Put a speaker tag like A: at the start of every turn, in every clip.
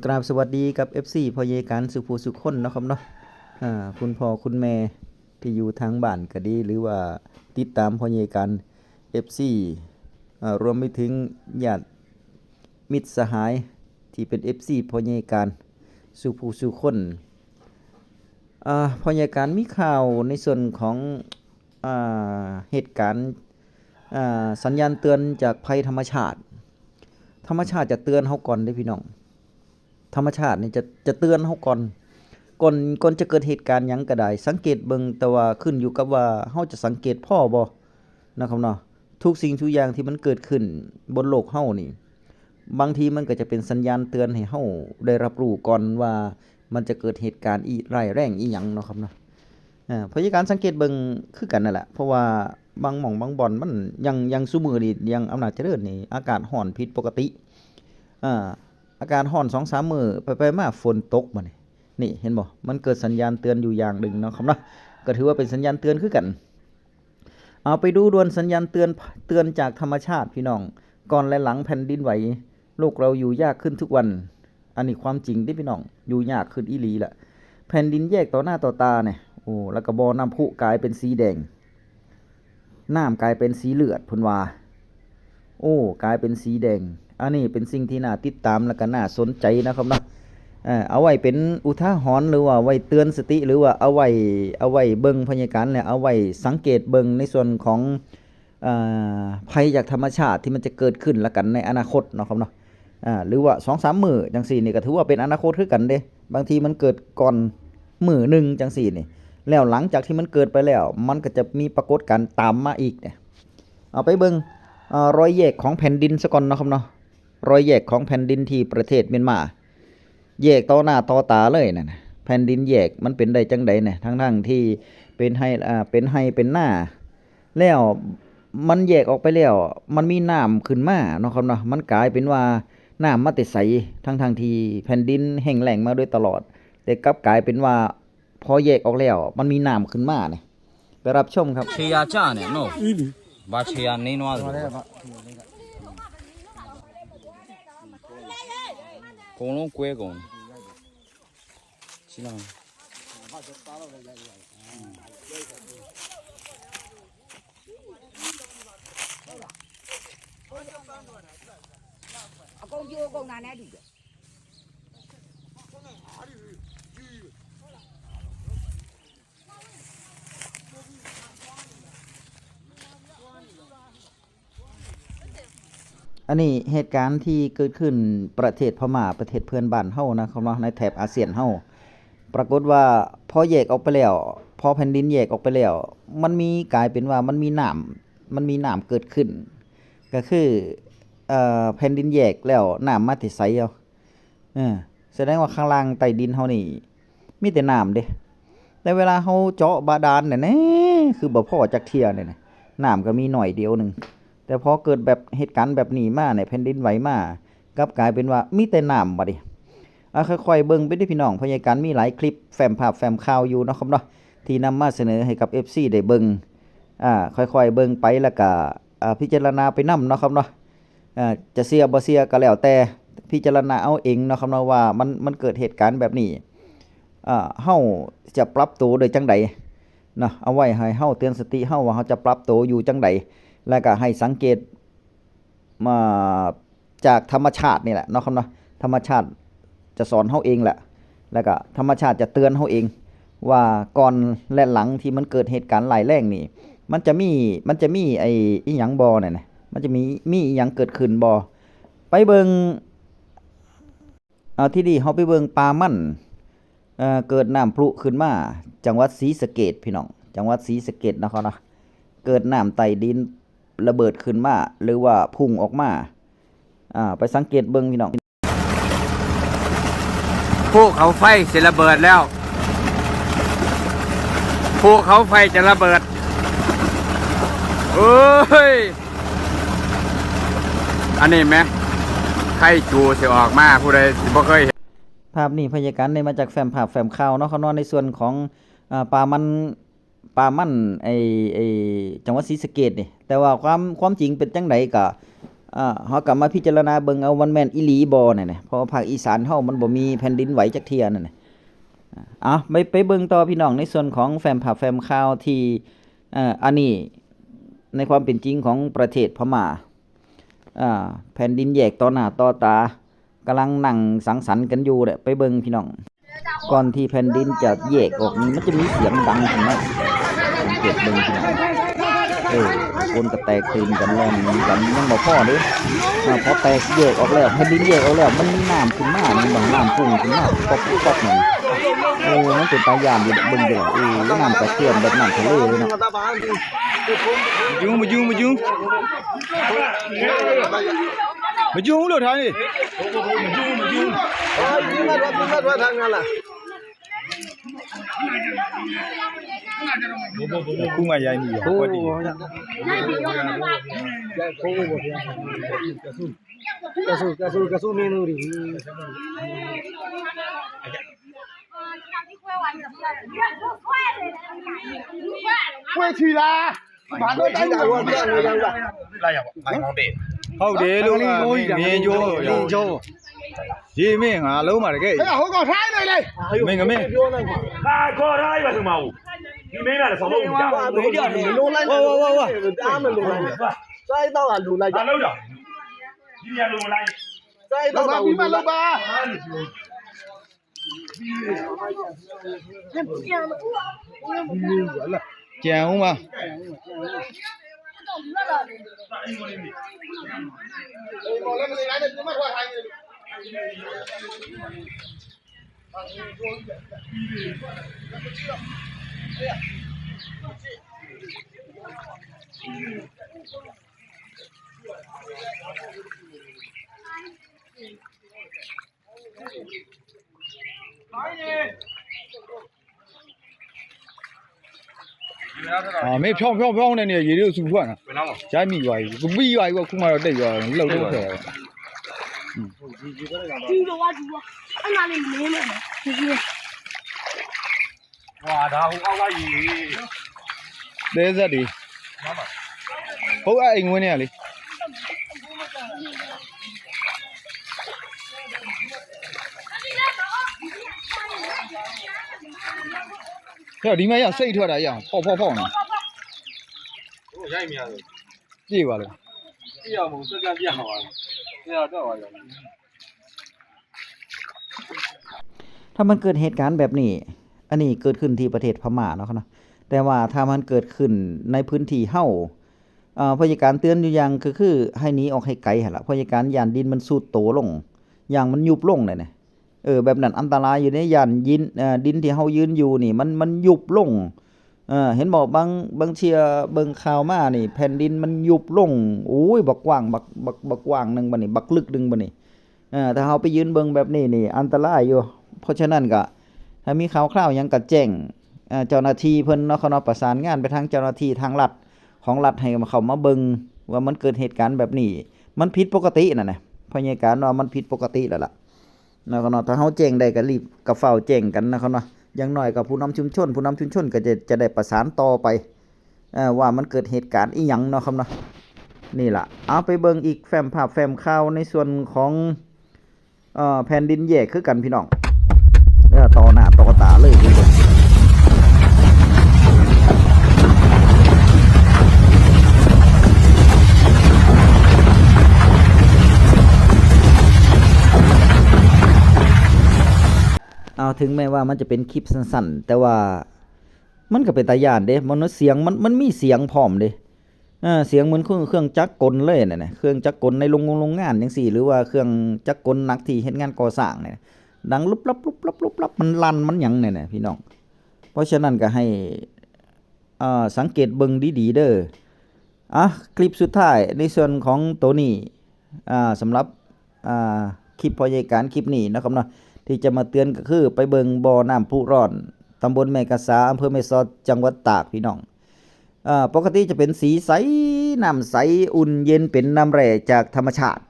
A: กราบสวัสดีกับ FC พ่อเยการสุภูสุขคนเนาะครับเนาะคุณพ่อคุณแม่ที่อยู่ทางบ้านก็ดีหรือว่าติดตามพ่อเยการ FC รวมไปถึงญาติมิตรสหายที่เป็น FC พ่อเยการสุภูสุขคนพ่อเยการมีข่าวในส่วนของเหตุการณ์สัญญาณเตือนจากภัยธรรมชาติจะเตือนเฮาก่อนเด้อพี่น้องธรรมชาตินี่จะเตือนเฮาก่อนจะเกิดเหตุการณ์หยังก็ได้สังเกตเบิ่งแต่ว่าขึ้นอยู่กับว่าเฮาจะสังเกตพอบ่นะครับเนาะทุกสิ่งทุกอย่างที่มันเกิดขึ้นบนโลกเฮานี่บางทีมันก็จะเป็นสัญญาณเตือนให้เฮาได้รับรู้ก่อนว่ามันจะเกิดเหตุการณ์ร้ายแรงอีหยังเนาะครับเนาะเพราะการสังเกตเบิ่งคือกันนั่นแหละเพราะว่าบางหม่องบางบ่อนมันยังซุมื้อนี้ยังอำนาจเจริญนี่อากาศร้อนผิดปกติอากาศร้อน 2-3 มื้อไปๆมาฝนตกบัดนี่เห็นบ่มันเกิดสัญญาณเตือนอยู่อย่างหนึ่งเนาะครับเนาะก็ถือว่าเป็นสัญญาณเตือนคือกันเอาไปดูด่วนสัญญาณเตือนจากธรรมชาติพี่น้องก่อนและหลังแผ่นดินไหวโลกเราอยู่ยากขึ้นทุกวันอันนี้ความจริงที่พี่น้องอยู่ยากขึ้นอีหลีล่ะแผ่นดินแยกต่อหน้าต่อตาเนี่ยโอ้แล้วก็บ่อน้ำพุกลายเป็นสีแดงน้ำกลายเป็นสีเลือดพุ่นว่าโอ้กลายเป็นสีแดงอันนี้เป็นสิ่งที่น่าติดตามและก็น่าสนใจนะครับเนาะเอาไว้เป็นอุทาหรณ์หรือว่าไว้เตือนสติหรือว่าเอาไว้เบิ่งพยากรณ์เนี่ยเอาไว้สังเกตเบิ่งในส่วนของภัยจากธรรมชาติที่มันจะเกิดขึ้นละกันในอนาคตเนาะครับเนาะหรือว่า 2-3 มื้อจังซี่นี่ก็ถือว่าเป็นอนาคตคือกันเด้บางทีมันเกิดก่อนมื้อนึงจังซี่นี่แล้วหลังจากที่มันเกิดไปแล้วมันก็จะมีปรากฏการณ์ตามมาอีกเนี่ยเอาไปเบิ่งรอยแยกของแผ่นดินซะก่อนเนาะครับเนาะรอยแยกของแผ่นดินที่ประเทศเมียนมาแยกต่อหน้าต่อตาเลยนั่นน่ะแผ่นดินแยกมันเป็นได้จังได๋เนี่ยทั้งๆที่เป็นไร่เป็นนาแล้วมันแยกออกไปแล้วมันมีน้ำขึ้นมาเนาะครับเนาะมันกลายเป็นว่าน้ำมาแต่ไสทั้งๆที่แผ่นดินแห้งแล้งมาโดยตลอดแต่กลับกลายเป็นว่าพอแยกออกแล้วมันมีน้ำขึ้นมาเนี่ยไปรับชมครับ
B: ခြေရကြနဲ့နော်ဘာခြေရနင်းသွားတယ်ကုန်းလုံးကွဲကုန်ရှင်းလား
C: အကုန်ကြိုးကုန်တာနဲ့တူတယ်
A: อันนี้เหตุการณ์ที่เกิดขึ้นประเทศพม่าประเทศเพื่อนบ้านเฮานะครับเนาะในแถบอาเซียนเฮาปรากฏว่าพอแยกออกไปแล้วพอแผ่นดินแยกออกไปแล้วมันมีกลายเป็นว่ามันมีน้ำเกิดขึ้นก็คือแผ่นดินแยกแล้วน้ำมาแต่ไสเอาแสดงว่าข้างล่างใต้ดินเฮานี่มีแต่น้ำเด้แต่เวลาเฮาเจาะบาดาลเนี่ยแหน่คือบ่พอจักเที่ยเนี่ยนะน้ำก็มีหน่อยเดียวนึงแต่พอเกิดแบบเหตุการณ์แบบนี้มาเนี่ยแผ่นดินไหวมากลับกลายเป็นว่ามีแต่น้ำบัดนี้ค่อยๆเบิ่งไปเด้อพี่น้องพยากรณ์มีหลายคลิปแฟ้มภาพแฟ้มข่าวอยู่เนาะครับเนาะที่นำมาเสนอให้กับ FC ได้เบิ่งค่อยๆเบิ่งไปแล้วก็พิจารณาไปนำเนาะครับเนาะจะเชื่อบ่เชื่อก็แล้วแต่พิจารณาเอาเองเนาะครับเนาะว่ามันเกิดเหตุการณ์แบบนี้เฮาจะปรับตัวได้จังไดเนาะเอาไว้ให้เฮาเตือนสติเฮาว่าเฮาจะปรับตัวอยู่จังไดแล้วก็ให้สังเกตมาจากธรรมชาตินี่แหละเนาะครับเนาะธรรมชาติจะสอนเฮาเองแหละแล้วก็ธรรมชาติจะเตือนเฮาเองว่าก่อนและหลังที่มันเกิดเหตุการณ์ร้ายแรงนี่มันจะมีไอ้อีหยังบ่เนี่ยนะมันจะมีอีหยังเกิดขึ้นบ่ไปเบิ่งที่นี่เฮาไปเบิ่งปลามั่นเกิดน้ำพรุขึ้นมาจังหวัดศรีสะเกษพี่น้องจังหวัดศรีสะเกษนะครับเนาะเกิดน้ำใต้ดินระเบิดขึ้นมาหรือว่าพุ่งออกมาไปสังเกตเบิ่งพี่น้อง
B: ภูเขาไฟจะระเบิดแล้วภูเขาไฟจะระเบิดเอ้ยอันนี้ไหมไข่จูสิออกมาผู้ใดสิบ่เคย
A: ภาพนี้พยากรณ์ได้มาจากแฟ้มภาพแฟ้มข่าวเนาะเขาเนาะในส่วนของปลามันไอ้จังหวัดศรีสะเกษนี่แต่ว่าความจริงเป็นจังไดก็ เฮาก็มาพิจารณาเบิ่งเอามันแม่นอีหลีบ่นั่นน่ะเพราะว่าภาคอีสานเฮามันบ่มีแผ่นดินไหวจักเที่ยนั่นน่ะไปเบิ่งต่อพี่น้องในส่วนของแฟ้มภาพแฟ้มข่าวที่อันนี้ในความเป็นจริงของประเทศพม่าแผ่นดินแยกต่อหน้าต่อตากำลังนั่งสังสรรค์กันอยู่แหละไปเบิ่งพี่น้องก่อนที่แผ่นดินจะแยกออกนี่มันจะมีเสียงดังขึ้นมาสังเกตเบิ่งพี่น้องคนก็แตกตื่นกันแล่นกันยังบ่พอเด้พอแตกแยกออกแล้วแผ่นดินแยกออกแล้วมันมีน้ำขึ้นมามันบางน้ำพุ่งขึ้นมาป๊อกๆนั่นมันเป็นตาย่านอยู่เบิ่งเด้อน้ำกระเทือนแบบน้ำทะเลเลยเนาะ
B: မကျူးလို့ထားနေခုမှရိုင်းပြီဟုတ်တယ်
D: ကဆူမင်းတို့တွေခွေချီလားဘာလို့တိုင်းတာရောပြန်နေရောက်လားလာရပါမိုင်းကောင်းတယ်
B: ဟုတ်တယ်လို့မြင်ကြိုးရေးမင်းငါလုံးပါတကယ်
D: ဟိုကောင်ထိုင်းနေလေ
B: မင်းကမင်း
D: ပြောနိုင်ပါ
E: ဟာခေါ်ထားရပါစမအောင်ဒီမင်းကလည်းဆောင်းလို့ကြာ
D: မေးကြတယ်လုံးလိုက်ဝါတားမလုံးလိုက်စိုက်တော့ကလူလိုက်
E: ဘာလို့တော့ဒီရလုံးလိုက်
D: စိုက်တော့ကပြီးမလို့ပါ
B: ကြံအောင်ပါမေဖြောင်းနေနေရေတွေကိုစူဖွက်တာရိုက်မိသွားပြီပြီးသွားပြီခုမှတော့တိတ်သွားတယ်လှုပ်လို့ခဲ့တယ်
F: ဒီလိုဝါဒီဝါအဲ့နာလေးမင်းနဲ့ဒီ
E: ဝါဒါဟိုအောက်ကရေ
B: တဲဆက်တွေဟုတ်အဲ့အိမ်ဝင်းနေရလေဒီမှာရစိတ်ထွက်တာရအောင်ဖောက်နေ
E: ဟိုရိုက်မရဘူး
B: ပြေးပါလေ
E: ပြရမုံစက်ပြအောင်ပါဆရာတော့ပါရော
A: ถ้ามันเกิดเหตุการณ์แบบนี้อันนี้เกิดขึ้นที่ประเทศพม่าเนาะครับแต่ว่าถ้ามันเกิดขึ้นในพื้นที่เฮาพยาการเตือนอยู่อย่างคือให้หนีออกให้ไกลหั่นล่ะพยาการย่านดินมันสูดโตลงอย่างมันยุบลงเนี่ยแบบนั้นอันตรายอยู่ในย่านดินที่เฮายืนอยู่นี่มันยุบลงเห็นบอกบางเที่ยเบิ่งข่าวมานี่แผ่นดินมันยุบลงโอ้ยบักกว้างบักกว้างนึงบัดนี้บักลึกนึงบัดนี้ถ้าเฮาไปยืนเบิ่งแบบนี้นี่อันตรายอยู่เพราะฉะนั้นก็ถ้ามีข่าวคราวหยังก็แจ้งเจ้าหน้าที่เพิ่นเนาะเขาประสานงานไปทางเจ้าหน้าที่ทางรัฐของรัฐให้เข้ามาเบิ่งว่ามันเกิดเหตุการณ์แบบนี้มันผิดปกตินั่นน่ะพยาการว่ามันผิดปกติแล้วล่ะเนาะถ้าเฮาแจ้งได้ก็รีบก็เฝ้าแจ้งกันนะครับเนาะอย่างน้อยก็ผู้นำชุมชนก็จะได้ประสานต่อไปว่ามันเกิดเหตุการณ์อีหยังเนาะครับเนาะนี่ล่ะเอาไปเบิ่งอีกแฟ้มภาพแฟ้มข่าวในส่วนของแผ่นดินแยกคือกันพี่น้องต่อหน้าต่อตาเลยทุกคนถึงแม้ว่ามันจะเป็นคลิปสั้นๆแต่ว่ามันก็เป็นตาย่านเด้มันเสียงมันมีเสียงพร้อมเด้เสียงเหมือนเครื่องจักรกลเลยน่ะเครื่องจักรกลในโรงงานจังซี่หรือว่าเครื่องจักรกลหนักที่เฮ็ดงานก่อสร้างเนี่ยดังลุบลับมันลั่นมันหยังเนี่ยนะพี่น้องเพราะฉะนั้นก็ให้สังเกตเบิ่งดีๆเด้อคลิปสุดท้ายในส่วนของตัวนี้สำหรับคลิปพยาการคลิปนี้นะครับเนาะที่จะมาเตือนก็คือไปเบิ่งบ่อน้ำพุร้อนตำบลแม่กะสาอำเภอแม่สอดจังหวัดตากพี่น้องปกติจะเป็นสีใสน้ำใสอุ่นเย็นเป็นน้ำแร่จากธรรมชาติ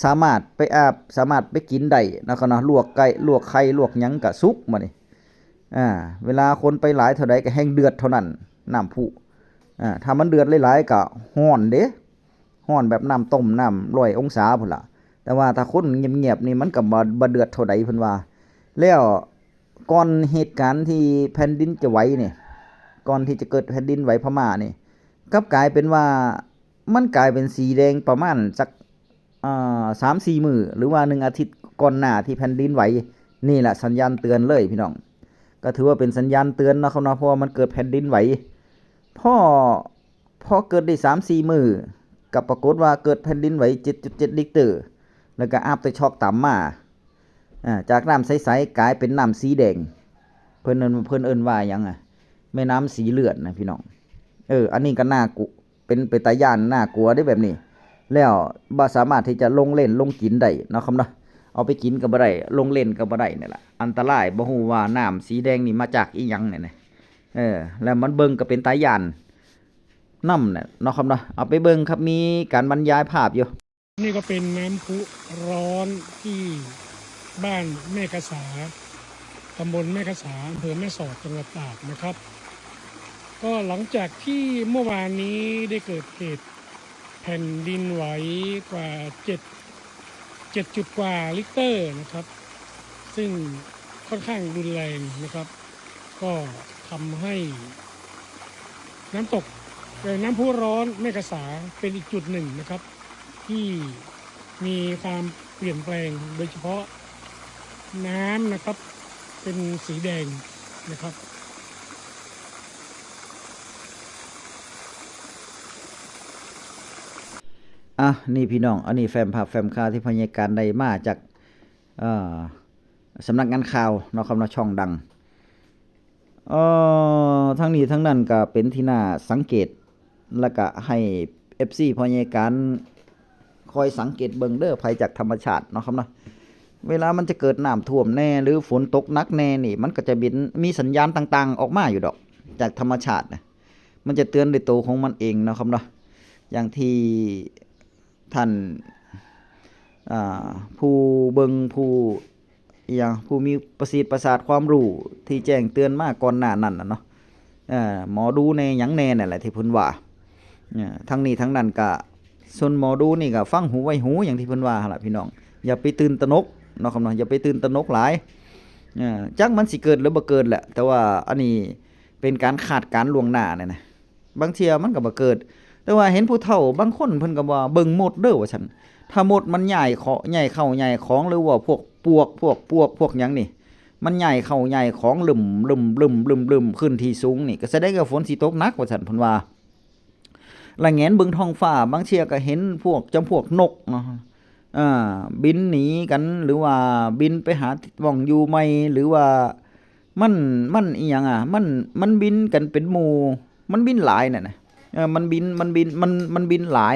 A: สามารถไปอาบสามารถไปกินได้นะครับเนาะลวกไก่ลวกไข่ลวกหยังก็สุกมานี่เวลาคนไปหลายเท่าใดก็แห้งเดือดเท่านั้นน้ำพุถ้ามันเดือดหลายๆก็ร้อนเด้ ร้อนแบบน้ำต้มน้ำ100องศาพุ่นล่ะแต่ว่าถ้าคนเงียบๆนี่มันก็บ่เดือดเท่าใดเพิ่นว่าแล้วก่อนเหตุการณ์ที่แผ่นดินจะไหวนี่ก่อนที่จะเกิดแผ่นดินไหวพม่านี่กลับกลายเป็นว่ามันกลายเป็นสีแดงประมาณสัก3-4 มื้อหรือว่า1อาทิตย์ก่อนหน้าที่แผ่นดินไหวนี่แหละสัญญาณเตือนเลยพี่น้องก็ถือว่าเป็นสัญญาณเตือนเนาะครับเนาะเพราะว่ามันเกิดแผ่นดินไหวพอเกิดได้ 3-4 มื้อก็ปรากฏว่าเกิดแผ่นดินไหว 7.7 ริกเตอร์แล้วก็อาฟเตอร์ช็อคตามมาจากน้ำใสๆกลายเป็นน้ำสีแดงเพิ่นเอิ้นว่าหยังแม่น้ำสีเลือดนะพี่น้องอันนี้ก็น่ากลัวเป็นตาย้านน่ากลัวได้แบบนี้แล้วบ่สามารถที่จะลงเล่นลงกินได้เนาะครับเนาะเอาไปกินก็บ่ได้ลงเล่นก็บ่ได้นี่ล่ะอันตรายบ่ฮู้ว่าน้ำสีแดงนี่มาจากอีหยังนี่แล้วมันเบิ่งก็เป็นตาย้านนำเนี่ยเนาะครับเนาะเอาไปเบิ่งครับมีการบรรยายภาพอยู่
G: นี่ก็เป็นน้ำพุร้อนที่บ้านแม่กษาตำบลแม่กษาอำเภอแม่สอดจังหวัดตากนะครับ ก็หลังจากที่เมื่อวานนี้ได้เกิดเหตุแผ่นดินไหวกว่า7 จุดกว่าริกเตอร์นะครับ ซึ่งค่อนข้างรุนแรงนะครับ ก็ทำให้น้ำตกน้ำพุร้อนแม่กษาเป็นอีกจุดหนึ่งนะครับที่มีความเปลี่ยนแปลงโดยเฉพาะน้ำนะครับเป็นสีแดงนะครับ
A: นี่พี่น้องอันนี้แฟ้มภาพแฟ้มข่าวที่พยาการได้มาจากสำนักงานข่าวเนาะครับเนาะช่องดังทั้งนี้ทั้งนั้นก็เป็นที่น่าสังเกตแล้วก็ให้ FC พยาการคอยสังเกตเบิ่งเด้อภัยจากธรรมชาติเนาะครับเนาะเวลามันจะเกิดน้ำท่วมแน่หรือฝนตกหนักแน่นี่มันก็จะมีสัญญาณต่างๆออกมาอยู่ดอกจากธรรมชาตินะมันจะเตือนด้วยตัวของมันเองเนาะครับเนาะอย่างที่ท่านผู้เบิ่งผู้มีประสิทธิ์ประสาทความรู้ที่แจ้งเตือนมาก่อนหน้านั้นน่ะเนาะหมอดูแน่หยังแน่นั่นแหละที่เพิ่นว่าทั้งนี้ทั้งนั้นก็ส่วนหมอดูนี่ก็ฟังหูไว้หูอย่างที่เพิ่นว่าหั่นล่ะพี่น้องอย่าไปตื่นตระหนกเนาะครับเนาะอย่าไปตื่นตระหนกหลายจักมันสิเกิดหรือบ่เกิดแหละแต่ว่าอันนี้เป็นการคาดการณ์ล่วงหน้านะบางเที่ยมันก็บ่เกิดแต่ว่าเห็นผู้เฒ่าบางคนเพิ่นก็ว่าเบิ่งมดเด้อว่าซั่นถ้ามดมันใหญ่เข้าใหญ่ของหรือว่าพวกปวกพวกหยังนี่มันใหญ่เข้าใหญ่ของลึมขึ้นที่สูงนี่ก็แสดงว่าฝนสิตกหนักว่าซั่นเพิ่นว่าละแงนเบิ่งท้องฟ้าบางเที่ยก็เห็นพวกจำพวกนกเนาะบินหนีกันหรือว่าบินไปหาว่องอยู่ใหม่หรือว่ามันอีหยังมันบินกันเป็นหมู่มันบินหลายน่ะนะมันบินหลาย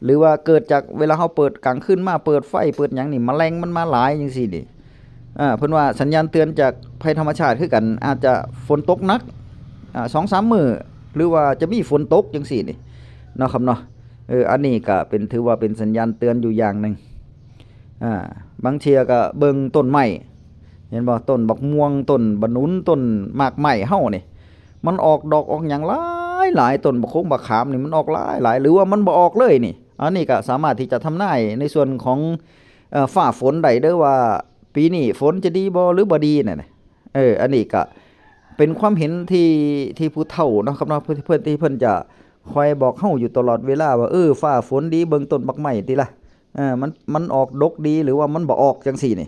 A: หรือว่าเกิดจากเวลาเฮาเปิดกลางคืนมาเปิดไฟเปิดหยังนี่แมลงมันมาหลายจังซี่นี่เพิ่นว่าสัญญาณเตือนจากภัยธรรมชาติคือกันอาจจะฝนตกหนัก2-3 มื้อหรือว่าจะมีฝนตกจังซี่นี่เนาะครับเนาะอันนี้ก็ถือว่าเป็นสัญญาณเตือนอยู่อย่างนึงบางเที่ยก็เบิ่งต้นไม้เห็นบ่ต้นบักม่วงต้นบะนุนต้นหมากไม้เฮานี่มันออกดอกออกหยังหลายต้นบักคงบักขามนี่มันออกหลายหรือว่ามันบ่ออกเลยนี่อันนี้ก็สามารถที่จะทำนายในส่วนของฟ้าฝนได้เด้อว่าปีนี้ฝนจะดีบ่หรือบ่ดีนั่นน่ะอันนี้ก็เป็นความเห็นที่ผู้เฒ่าเนาะครับเนาะเพิ่นจะคอยบอกเฮาอยู่ตลอดเวลาว่าฟ้าฝนดีเบิ่งต้นบักไม้ติล่ะมันออกดกดีหรือว่ามันบ่ออกจังซี่นี่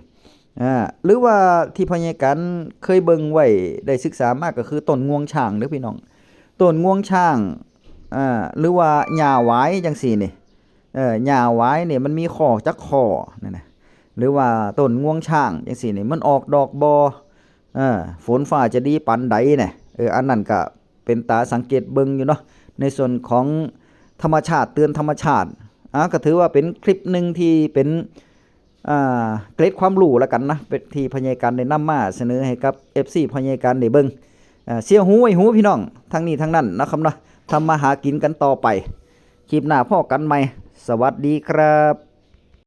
A: หรือว่าที่พยาการเคยเบิ่งไว้ได้ศึกษามาก็คือต้นงวงช้างเด้อพี่น้องต้นงวงช้างหรือว่าหญ้าหวายจังซี่นี่หญ้าหวายนี่มันมีข้อจักข้อนั่นน่ะหรือว่าต้นงวงช้างจังซี่นี่มันออกดอกบ่ฝนฟ้าจะดีปานใดน่ะอันนั้นก็เป็นตาสังเกตเบิ่งอยู่เนาะในส่วนของธรรมชาติเตือนธรรมชาติก็ถือว่าเป็นคลิปนึงที่เป็นเกร็ดความรู้แล้วกันนะเป็นที่พยาการได้นำมาเสนอให้กับ FC พยาการได้เบิ่งเสียหูไว้หูพี่น้องทั้งนี้ทั้งนั้นนะครับเนาะทำมาหากินกันต่อไปคลิปหน้าพอกันใหม่สวัสดีครับ